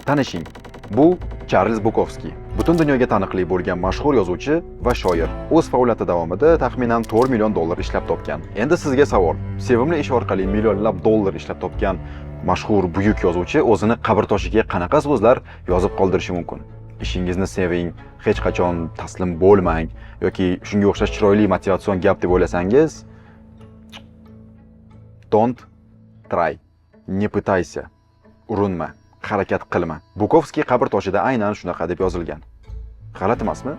Tanishing, bu Charles Bukowski. Butun dunyoga taniqli bo'lgan mashhur yozuvchi va shoir. O'z faoliyati davomida taxminan $4 million ishlab topgan. Endi sizga savol. Sevimli ish orqali millionlab dollar ishlab topgan mashhur buyuk yozuvchi o'zini qabr toshiga qanaqa so'zlar yozib qoldirishi mumkin? Ishingizni seving, hech qachon taslim bo'lmang yoki shunga o'xshash chiroyli motivatsion gap deb o'ylasangiz, don't try. Не пытайся. Urinma, harakat qilma. Bukovski qabr toshida aynan shunaqa deb yozilgan. G'alati emasmi?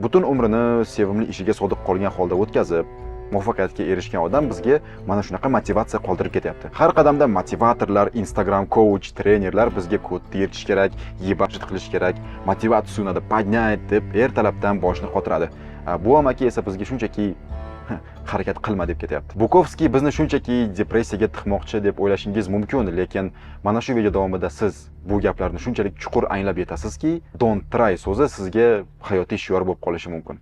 Butun umrini sevimli ishiga sodiq qolgan holda o'tkazib, muvaffaqiyatga erishgan odam bizga mana shunaqa motivatsiya qoldirib ketyapti. Har qadamda motivatorlar, Instagram coach, trenerlar bizga kodni yirtish kerak, yebajit qilish kerak, motivatsiyani поднять deb ertalabdan boshni qotiradi. Bu amaki esa bizga shunchaki harakat qilma deb ketyapti. Bukovski bizni shunchaki depressiyaga tiqmoqchi deb o'ylashingiz mumkin, lekin mana shu video davomida siz bu gaplarni shunchalik chuqur anglab yetasizki, don't try so'zi sizga hayotiy shior bo'lib qolishi mumkin.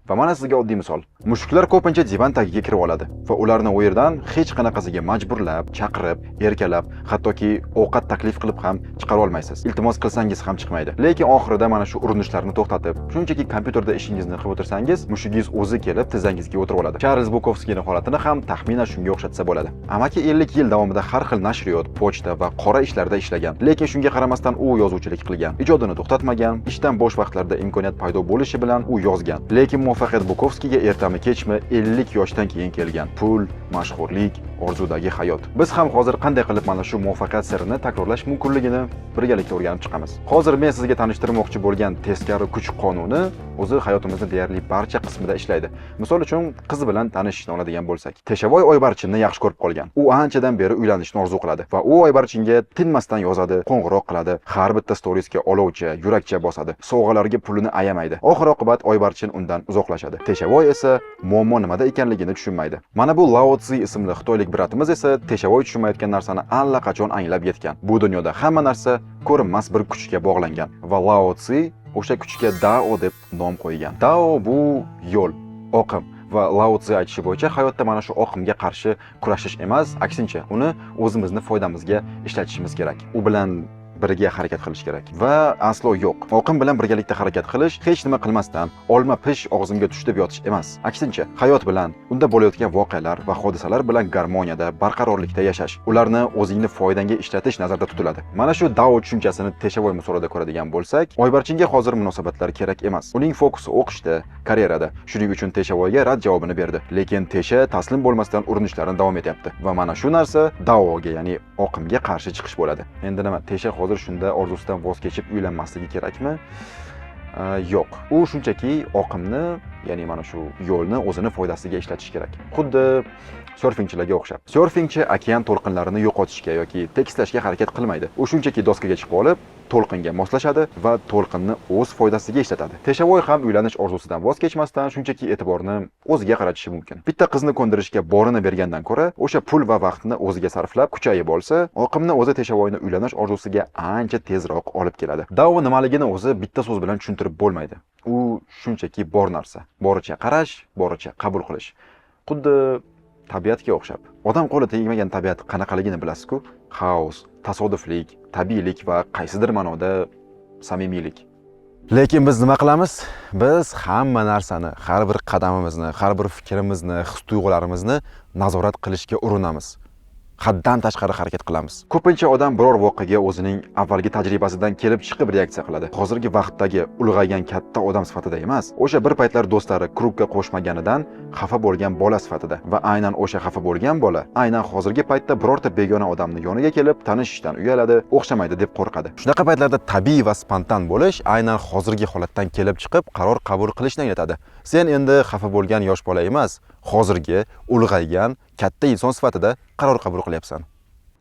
Va mana sizga oddiy misol. Mushuklar ko'pincha divan tagiga kirib oladi va ularni u yerdan hech qanaqasiga majburlab, chaqirib, erkalab, hattoki ovqat taklif qilib ham chiqara olmaysiz. Iltimos qilsangiz ham chiqmaydi. Lekin oxirida mana shu urinishlarni to'xtatib, shunchaki kompyuterda ishingizni qilib o'tirsangiz, mushugingiz o'zi kelib tizzangizga o'tirib oladi. Charles Bukowskining holatini ham taxminan shunga o'xshatsa bo'ladi. Amaki 50 yil davomida har xil nashriyot, pochta va qora ishlarda ishlagan, lekin shunga qaramasdan u yozuvchilik qilgan. Ijodini to'xtatmagan, ishdan bo'sh vaqtlarda imkoniyat paydo bo'lishi bilan u yozgan. Lekin muvaffaqiyat Bukovskiga ertami kechmi 50 yoshdan keyin kelgan. Pul, mashhurlik, orzudagi hayot. Biz ham hozir qanday qilib mana shu muvaffaqiyat sirini takrorlash mumkinligini birgalikda o'rganib chiqamiz. Hozir men sizga tanishtirmoqchi bo'lgan teskari kuch qonuni o'zi hayotimizning deyarli barcha qismida ishlaydi. Misol uchun, qiz bilan tanishishni oladigan bo'lsak, Teshavoy Oybarchinni yaxshi ko'rib qolgan. U anchadan beri uylanishni orzu qiladi va u Oybarchinga tinmasdan yozadi, qo'ng'iroq qiladi, har bitta storiesga olovcha, yurakcha bosadi, sovg'alarga pulini ayamaydi. Oxir-oqibat Oybarchin undan uzoqlashadi. Teshavoy esa muammo nimada ekanligini tushunmaydi. Mana bu Lao Tzu ismli xitoylik bratimiz esa Teshavoy tushunmayotgan narsani allaqachon anglab yetgan. Bu dunyoda hamma narsa ko'rinmas bir kuchga bog'langan va Lao Tzu o'sha kuchga Dao deb nom qo'ygan. Dao bu yo'l, oqim va Lao Tzu aytishi bo'yicha hayotda mana shu oqimga qarshi kurashish emas, aksincha uni o'zimizni foydamizga ishlatishimiz kerak. U bilan birga harakat qilish kerak va aslo yo'q. Oqim bilan birgalikda harakat qilish hech nima qilmasdan olma pish og'zimga tushdi deb yotish emas. Aksincha, hayot bilan, unda bo'layotgan voqealar va hodisalar bilan garmoniyada, barqarorlikda yashash, ularni o'zingni foydangga ishlatish nazarda tutiladi. Mana shu Dao tushunchasini Teshavoy misolida ko'radigan bo'lsak, Oybarchinga hozir munosabatlar kerak emas. Uning fokusi o'qishda, karyerada. Shuning uchun Teshavoyga rad javobini berdi. Lekin Tesha taslim bo'lmasdan urinishlarini davom etyapti. Va mana shu narsa Daoga, ya'ni oqimga qarshi chiqish bo'ladi. Endi nima, Tesha hozir shunda orzusidan voz kechib uylanmasligi kerakmi? Yo'q. U shunchaki oqimni, ya'ni mana shu yo'lni o'zini foydasiga ishlatish kerak. Xuddi surfingchilarga o'xshab. Surfingchi okean to'lqinlarini yo'qotishga yoki tekislashga harakat qilmaydi. U shunchaki doskaga chiqib olib, to'lqinga moslashadi va to'lqinni o'z foydasiga ishlatadi. Teshavoy ham uylanish orzusidan voz kechmasdan shunchaki e'tiborni o'ziga qaratishi mumkin. Bitta qizni ko'ndirishga borini bergandan ko'ra, o'sha pul va vaqtni o'ziga sarflab kuchayib olsa, oqimni o'zi Teshavoyni uylanish orzusiga ancha tezroq olib keladi. Dao nimaligini o'zi bitta so'z bilan tushuntirib bo'lmaydi. U shunchaki bor narsa. Boricha qarash, boricha qabul qilish. Xuddi tabiatga o'xshab. Odam qo'li tegmagan tabiat qanaqaligini bilasiz-ku? Xaos, tasodiflik, tabiiylik va qaysidir ma'noda samimiylik. Lekin biz nima qilamiz? Biz hamma narsani, har bir qadamimizni, har bir fikrimizni, his-tuyg'ularimizni nazorat qilishga urinamiz. Haddan tashqari harakat qilamiz. Ko'pincha odam biror voqeaga o'zining avvalgi tajribasidan kelib chiqib reaksiya qiladi. Hozirgi vaqtdagi ulg'aygan katta odam sifatida emas, o'sha bir paytlar do'stlari klubga qo'shmaganidan xafa bo'lgan bola sifatida. Va aynan o'sha xafa bo'lgan bola aynan hozirgi paytda birorta begona odamni yoniga kelib tanishishdan uyaladi, o'xshamaydi deb qo'rqadi. Shunaqa paytlarda tabiiy va spontan bo'lish aynan hozirgi holatdan kelib chiqib qaror qabul qilishni anglatadi. Sen endi xafa bo'lgan yosh bola emas, hozirgi ulg'aygan katta inson sifatida qaror qabul qilyapsan.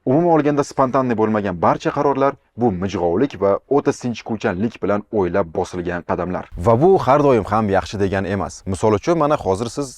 Umuman olganda spontanniy bo'lmagan barcha qarorlar bu mijg'ovlik va o'ta sinchkovchanlik bilan o'ylab bosilgan qadamlar. Va bu har doim ham yaxshi degan emas. Misol uchun, mana hozir siz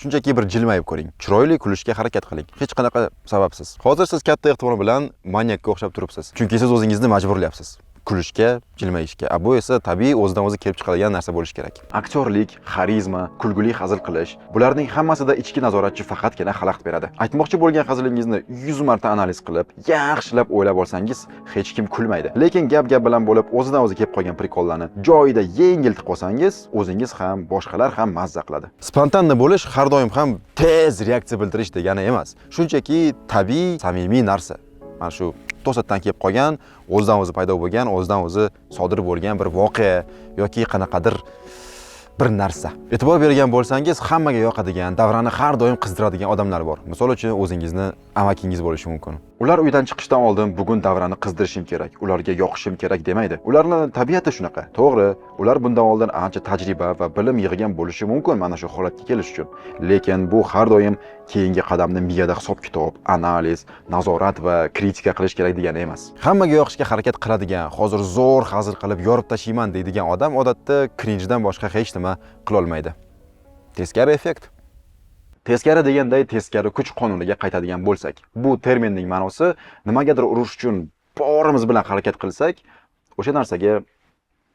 shunchaki bir jilmayib ko'ring, chiroyli kulishga harakat qiling, hech qanaqa sababsiz. Hozir siz katta ehtimol bilan manyakka o'xshab turibsiz, chunki siz o'zingizni majburlayapsiz. kulishga, jilmayishga. Bu esa tabiiy o'zidan o'zi kelib chiqadigan narsa bo'lishi kerak. Aktyorlik, xarizma, kulguli hazil qilish, bularning hammasida ichki nazoratchi faqatgina xalaqit beradi. Aytmoqchi bo'lgan hazilingizni 100 marta analiz qilib, yaxshilab o'ylab olsangiz, hech kim kulmaydi. Lekin gap bilan bo'lib, o'zidan o'zi kelib qolgan prikollarni joyida yengiltib qolsangiz, o'zingiz ham, boshqalar ham mazza qiladi. Spontanni bo'lish har doim ham tez reaksiya bildirish degani emas. Shunchaki tabiiy, samimiy narsa. Mana shu to'satdan kelib qolgan, o'zidan o'zi paydo bo'lgan, o'zidan o'zi sodir bo'lgan bir voqea yoki qanaqadir bir narsa. E'tibor bergan bo'lsangiz, hammaga yoqadigan, davrani har doim qizdiradigan odamlar bor. Misol uchun, o'zingizni amakingiz bo'lishi mumkin. Ular uydan chiqishdan oldin bugun davrani qizdirishim kerak, ularga yoqishim kerak demaydi. Ularning tabiati shunaqa. To'g'ri, ular bundan oldin ancha tajriba va bilim yig'gan bo'lishi mumkin mana shu holatga kelish uchun. Lekin bu har doim keyingi qadamni miyada hisob-kitob, analiz, nazorat va kritika qilish kerak degani emas. Hammaga yoqishga harakat qiladigan, hozir zo'r hazil qilib yorib tashlayman deydigan odam odatda cringe'dan boshqa hech nima qila olmaydi. Teskari effekt. Teskari deganday teskari kuch qonuniga qaytadigan bo'lsak, bu terminning ma'nosi nimagadir urush uchun borimiz bilan harakat qilsak, o'sha narsaga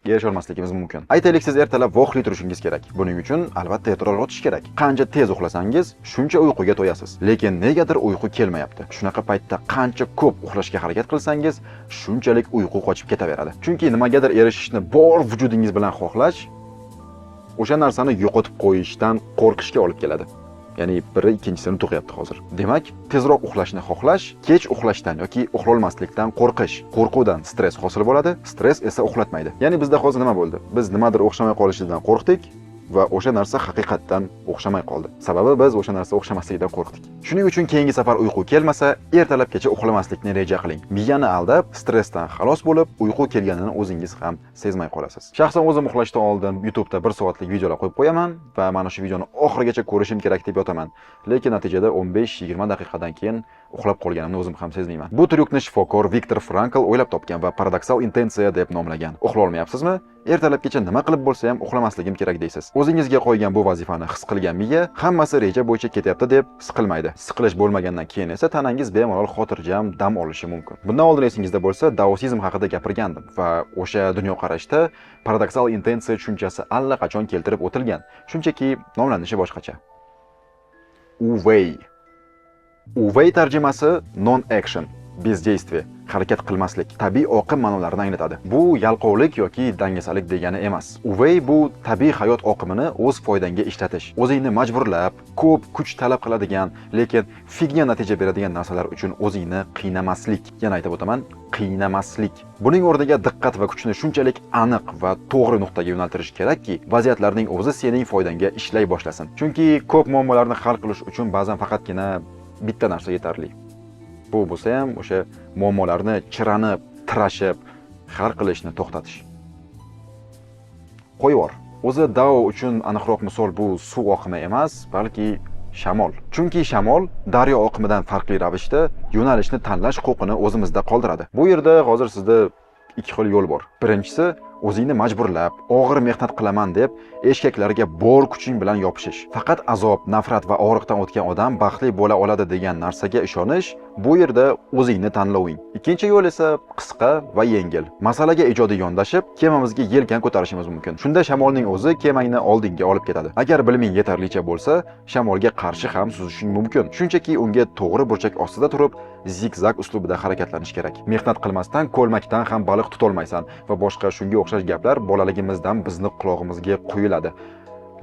erisha olmasligimiz mumkin. Aytaylik, siz ertalab voqli turishingiz kerak. Buning uchun albatta ertaroq yotish kerak. Qancha tez uxlasangiz, shuncha uyquga to'yasiz. Lekin negadir uyqu kelmayapti. Shunaqa paytda qancha ko'p uxlashga harakat qilsangiz, shunchalik uyqu qochib ketaveradi. Chunki nimagadir erishishni bor vujudingiz bilan xohlash o'sha narsani yo'qotib qo'yishdan qo'rqishga olib keladi. Ya'ni biri ikkinchisini tug'yapti hozir. Demak, tezroq uxlashni xohlash, kech uxlashdan yoki uxlolmaslikdan qo'rqish. Qo'rquvdan stress hosil bo'ladi, stress esa uxlatmaydi. Ya'ni bizda hozir nima bo'ldi? Biz nimadir o'xshamay qolishidan qo'rqdik va o'sha narsa haqiqatdan o'xshamay qoldi. Sababi biz o'sha narsa o'xshamasligidan qo'rqdik. Shuning uchun keyingi safar uyqu kelmasa, ertalabgacha uxlamaslikni reja qiling. Miyani aldab, stressdan xalos bo'lib, uyqu kelganini o'zingiz ham sezmay qolasiz. Shaxsan o'zim uxlashdan oldin YouTube'da 1 soatlik videolar qo'yib qo'yaman va mana shu videoni oxirigacha ko'rishim kerak deb yotaman. Lekin natijada 15-20 daqiqadan keyin uxlab qolganimni o'zim ham sezmayman. Bu tryukni shifokor Viktor Frankl o'ylab topgan va paradoksal intensiya deb nomlagan. Uxla olmayapsizmi? Ertalabgacha nima qilib bo'lsa ham uxlamasligim kerak deysiz. O'zingizga qo'ygan bu vazifani his qilgan miya hammasi reja bo'yicha ketyapti deb siqilmaydi. Siqilish bo'lmagandan keyin esa tanangiz bemalol xotirjam dam olishi mumkin. Bundan oldin esingizda bo'lsa, daosizm haqida gapirgandim va o'sha dunyoqarashda paradoksal intensiya tushunchasi allaqachon keltirib o'tilgan. Shunchaki nomlanishi boshqacha. UVEY. UVEY tarjimasi non-action, bezdeyствие, harakat qilmaslik, tabiiy oqim ma'nolarini anglatadi. Bu yalqovlik yoki dangasalik degani emas. UVEY bu tabiiy hayot oqimini o'z foydangga ishlatish. O'zingni majburlab, ko'p kuch talab qiladigan, lekin fignya natija beradigan narsalar uchun o'zingni qiynamaslik. Yana aytib o'taman, qiynamaslik. Buning o'rniga diqqat va kuchni shunchalik aniq va to'g'ri nuqtaga yo'naltirish kerakki, vaziyatlarning o'zi sening foydangga ishlay boshlasin. Chunki ko'p muammolarni hal qilish uchun ba'zan faqatgina bitta narsa yetarli. Bu bo'lsa ham o'sha muammolarni chiranib, tirashib, hal qilishni to'xtatish. Qo'yvor. O'zi Dao uchun aniqroq misol bu suv oqimi emas, balki shamol. Chunki shamol daryo oqimidan farqli ravishda yo'nalishni tanlash huquqini o'zimizda qoldiradi. Bu yerda hozir sizda ikki xil yo'l bor. Birinchisi, o'zingni majburlab, og'ir mehnat qilaman deb eshkaklarga bor kuching bilan yopishish. Faqat azob, nafrat va og'riqdan o'tgan odam baxtli bo'la oladi degan narsaga ishonish, bu yerda o'zingni tanloving. Ikkinchi yo'l esa qisqa va yengil. Masalaga ijodiy yondashib, kemamizga yelkan ko'tarishimiz mumkin. Shunda shamolning o'zi kemangni oldinga olib ketadi. Agar biliming yetarlicha bo'lsa, shamolga qarshi ham suzishing mumkin. Shunchaki unga to'g'ri burchak ostida turib, zigzag uslubida harakatlanish kerak. Mehnat qilmasdan ko'lmakdan ham baliq tutolmaysan va boshqa shunga o'xshash gaplar bolaligimizdan bizni qulog'imizga quyiladi.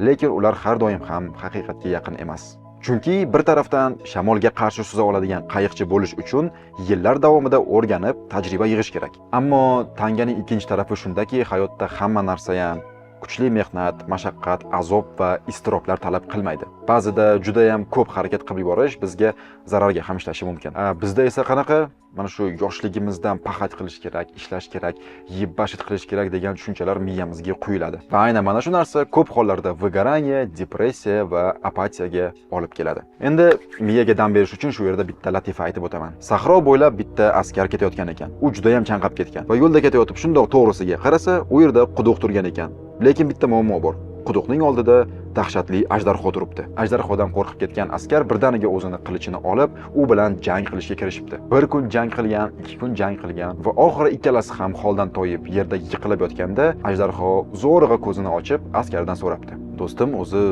Lekin ular har doim ham haqiqatga yaqin emas. Chunki bir tarafdan shamolga qarshi suza oladigan qayiqchi bo'lish uchun yillar davomida o'rganib, tajriba yig'ish kerak. Ammo tanganing ikkinchi tarafi shundaki, hayotda hamma narsa ham kuchli mehnat, mashaqqat, azob va iztiroblar talab qilmaydi. Ba'zida juda ham ko'p harakat qilib yuborish bizga zararga ham ishlashi mumkin. Bizda esa qanaqa? Mana shu yoshligimizdan paxat qilish kerak, ishlash kerak, yeb bashit qilish kerak degan tushunchalar miyamizga quyiladi. Va aynan mana shu narsa ko'p hollarda выгорание, depressiya va apatiyaga olib keladi. Endi miyaga dam berish uchun shu yerda bitta latifa aytib o'taman. Sahro bo'ylab bitta askar ketayotgan ekan. U juda ham chanqab ketgan va yo'lda ketayotib shundoq to'g'risiga qarasa, u yerda quduq turgan ekan. Lekin bitta muammo bor. quduqning oldida dahshatli ajdarho turibdi. Ajdarhodan qo'rqib ketgan askar birdaniga o'zini qilichini olib, u bilan jang qilishga kirishibdi. Bir kun jang qilgan, 2 kun jang qilgan va oxiri ikkalasi ham holdan toyib yerda yiqilib yotganda ajdarho zo'rg'a ko'zini ochib askardan so'rabdi. Do'stim, o'zi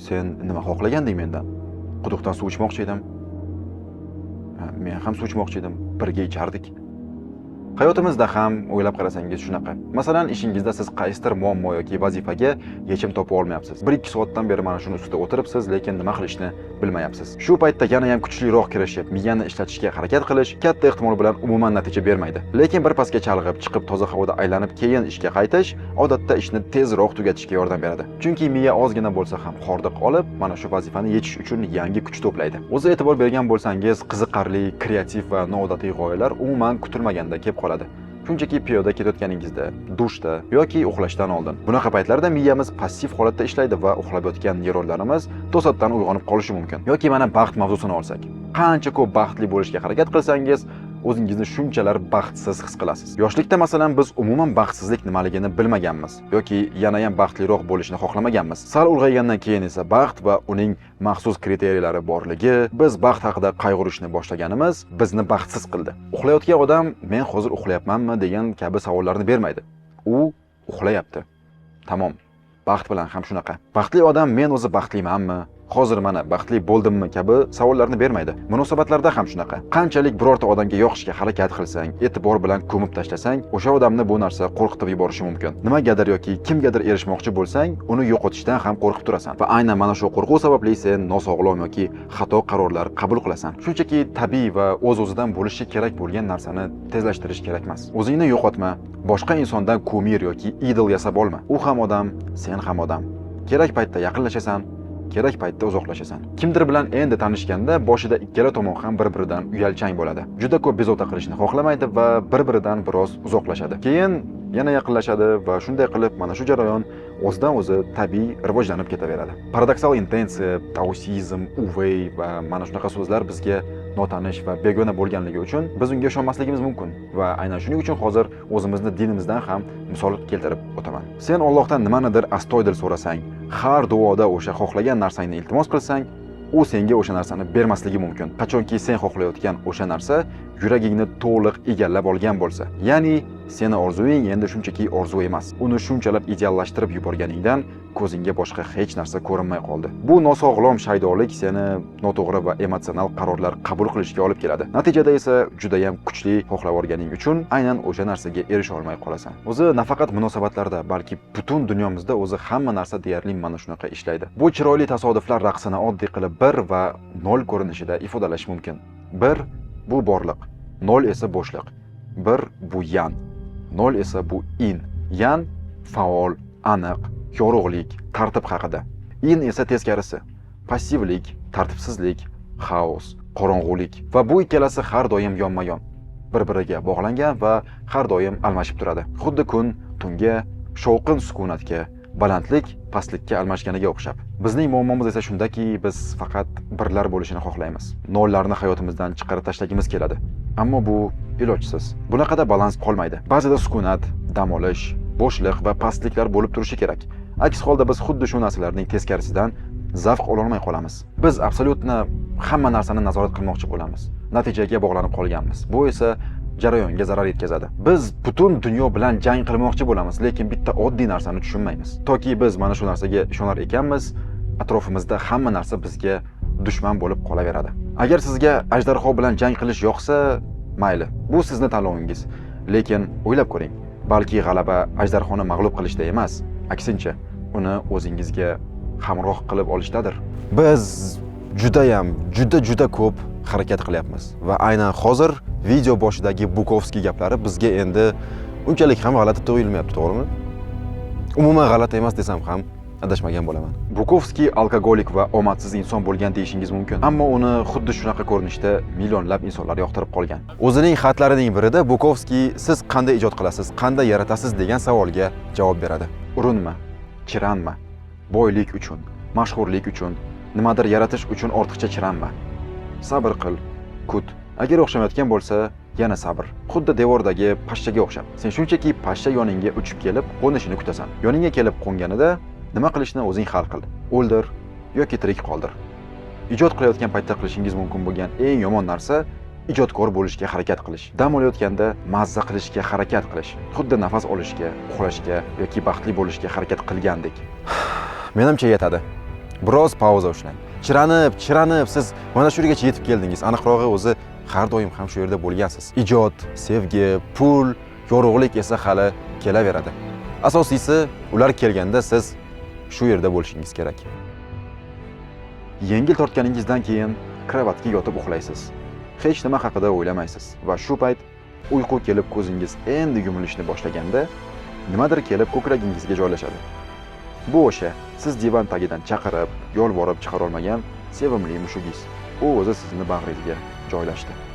sen nima xohlaganding mendan? Quduqdan suv ichmoqchi edim. Men ham suv ichmoqchi edim. Birga ichardik. Hayotimizda ham o'ylab qarasangiz shunaqa. Masalan, ishingizda siz qaysidir muammo yoki vazifaga yechim topa olmayapsiz. 1-2 soatdan beri mana shuni ustida o'tiribsiz, lekin nima qilishni bilmayapsiz. Shu paytda yana ham kuchliroq kirishib, miyani ishlatishga harakat qilish katta ehtimol bilan umuman natija bermaydi. Lekin bir pasga chalg'ib, chiqib toza havoda aylanib, keyin ishga qaytish odatda ishni tezroq tugatishga yordam beradi. Chunki miya ozgina bo'lsa ham hordiq olib, mana shu vazifani yechish uchun yangi kuch to'playdi. O'zi e'tibor bergan bo'lsangiz, qiziqarli, kreativ va noodatiy g'oyalar umuman kutilmaganda kelib qoladi. Shunchaki piyoda ketayotganingizda, dushda yoki uxlashdan oldin. Bunaqa paytlarda miyamiz passiv holatda ishlaydi va uxlab yotgan neyronlarimiz to'satdan uyg'onib qolishi mumkin. Yoki mana baxt mavzusini olsak. Qancha ko'p baxtli bo'lishga harakat qilsangiz, o'zingizni shunchalar baxtsiz his qilasiz. Yoshlikda masalan biz umuman baxtsizlik nimaligini bilmaganmiz yoki yana ham baxtliroq bo'lishni xohlamaganmiz. Sal ulg'aygandan keyin esa baxt va uning maxsus kriteriylari borligi, biz baxt haqida qayg'urishni boshlaganimiz bizni baxtsiz qildi. Uxlayotgan odam men hozir uxlayapmanmi degan kabi savollarni bermaydi. U uxlayapti. Tamom. Baxt bilan ham shunaqa. Baxtli odam men o'zi baxtlimanmi? Hozir mana baxtli bo'ldimmi kabi savollarni bermaydi. Munosabatlarda ham shunaqa. Qanchalik birorta odamga yoqishga harakat qilsang, e'tibor bilan ko'mib tashlasang, o'sha odamni bu narsa qo'rqitib yuborishi mumkin. Nimagadir yoki kimgadir erishmoqchi bo'lsang, uni yo'qotishdan ham qo'rqib turasan. Va aynan mana shu qo'rquv sababli sen nosog'lom yoki xato qarorlar qabul qilasan. Shunchaki tabiiy va o'z-o'zidan bo'lishi kerak bo'lgan narsani tezlashtirish kerak emas. O'zingni yo'qotma, boshqa insondan kumir yoki idol yasab olma. U ham odam, sen ham odam. Kerak paytda yaqinlashasan, kerak paytda uzoqlashasan. Kimdir bilan endi tanishganda boshida ikkala tomon ham bir-biridan uyalchang bo'ladi. Juda ko'p bezovta qilishni xohlamaydi va bir-biridan biroz uzoqlashadi. Keyin yana yaqinlashadi va shunday qilib mana shu jarayon o'zidan o'zi tabiiy rivojlanib ketaveradi. Paradoksal intensiya, taoisizm, uvey va mana shunaqa so'zlar bizga notanish va begona bo'lganligi uchun biz unga ishonmasligimiz mumkin va aynan shuning uchun hozir o'zimizni dinimizdan ham misol keltirib o'taman. Sen Allohdan nimanidir astoydil so'rasang, har duoda o'sha xohlagan narsangni iltimos qilsang, u senga o'sha narsani bermasligi mumkin. Qachonki sen xohlayotgan o'sha narsa yuragingni to'liq egallab olgan bo'lsa, ya'ni seni orzuying endi shunchaki orzu emas. Uni shunchalar ideallashtirib yuborganingdan ko'zingga boshqa hech narsa ko'rinmay qoldi. Bu nosog'lom shaydorlik seni noto'g'ri va emotsional qarorlar qabul qilishga olib keladi. Natijada esa juda ham kuchli xohlab olganing uchun aynan o'sha narsaga erisha olmay qolasan. O'zi nafaqat munosabatlarda, balki butun dunyomizda o'zi hamma narsa deyarli mana shunaqa ishlaydi. Bu chiroyli tasodiflar raqsini oddiy qilib 1 va 0 ko'rinishida ifodalash mumkin. 1 bu borliq, 0 esa bo'shliq. 1 bu yan, 0 esa bu in. Yan faol, aniq, yorug'lik, tartib haqida. In esa teskarisi. Passivlik, tartibsizlik, xaos, qorong'ulik va bu ikkalasi har doim yonma-yon, bir-biriga bog'langan va har doim almashib turadi. Xuddi kun tunga, shovqin sukunatga, balandlik pastlikka almashganiga o'xshab. Bizning muammomiz esa shundaki, biz faqat birlar bo'lishini xohlaymiz. Nollarni hayotimizdan chiqarib tashlagimiz keladi. Ammo bu ilojsiz. Bunaqada balans qolmaydi. Ba'zida sukunat, dam olish, bo'shliq va pastliklar bo'lib turishi kerak. Aks holda biz xuddi shu narsalarning teskarisidan zavq ololmay qolamiz. Biz absolyutni hamma narsani nazorat qilmoqchi bo'lamiz. Natijaga bog'lanib qolganmiz. Bu esa jarayonga zarar yetkazadi. Biz butun dunyo bilan jang qilmoqchi bo'lamiz, lekin bitta oddiy narsani tushunmaymiz. Toki biz mana shu narsaga ishonar ekanmiz, atrofimizda hamma narsa bizga dushman bo'lib qolaveradi. Agar sizga ajdarho bilan jang qilish yoqsa, mayli. Bu sizni tanlovingiz. Lekin o'ylab ko'ring. Balki g'alaba ajdarhoni mag'lub qilishda emas, aksincha, uni o'zingizga hamroh qilib olishdadir. Biz juda ko'p harakat qilyapmiz va aynan hozir video boshidagi Bukovskiy gaplari bizga endi unchalik ham g'alati tuyulmayapti, to'g'rimi? Umuman g'alati emas desam ham adashmagan bo'laman. Bukovskiy alkogolik va omadsiz inson bo'lgan deyishingiz mumkin, ammo uni xuddi shunaqa ko'rinishda millionlab insonlar yoqtirib qolgan. O'zining xatlarining birida Bukovskiy siz qanday ijod qilasiz, qanday yaratasiz degan savolga javob beradi. Urinma, chiranma, boylik uchun, mashhurlik uchun, nimadir yaratish uchun ortiqcha chiranma. Sabr qil, kut. Agar o'xshamayotgan bo'lsa, yana sabr. Xuddi devordagi pashshaga o'xshab. Sen shunchaki pashsha yoningga uchib kelib, qo'nishini kutasan. Yoningga kelib qo'nganida Nima qilishni o'zing hal qil. O'ldir yoki tirik qoldir. Ijod qilayotgan paytda qilishingiz mumkin bo'lgan eng yomon narsa ijodkor bo'lishga harakat qilish. Dam olayotganda mazza qilishga harakat qilish. Xuddi nafas olishga, uxlashga yoki baxtli bo'lishga harakat qilgandek. Menimcha yetadi. Biroz pauza ushlang. Chiranib siz mana shu yergacha yetib keldingiz. Aniqrog'i o'zi har doim ham shu yerda bo'lgansiz. Ijod, sevgi, pul, yorug'lik esa hali kelaveradi. Asosiysi ular kelganda siz shu yerda bo'lishingiz kerak. Yengil tortganingizdan keyin kravatga yotib uxlaysiz. Hech nima haqida o'ylamaysiz va shu payt uyqu kelib ko'zingiz endi yumilishni boshlaganda nimadir kelib ko'kragingizga joylashadi. Bu o'sha siz divan tagidan chaqirib, yolvorib chiqara olmagan sevimli mushugingiz. U o'zi sizni bag'ringizga joylashdi.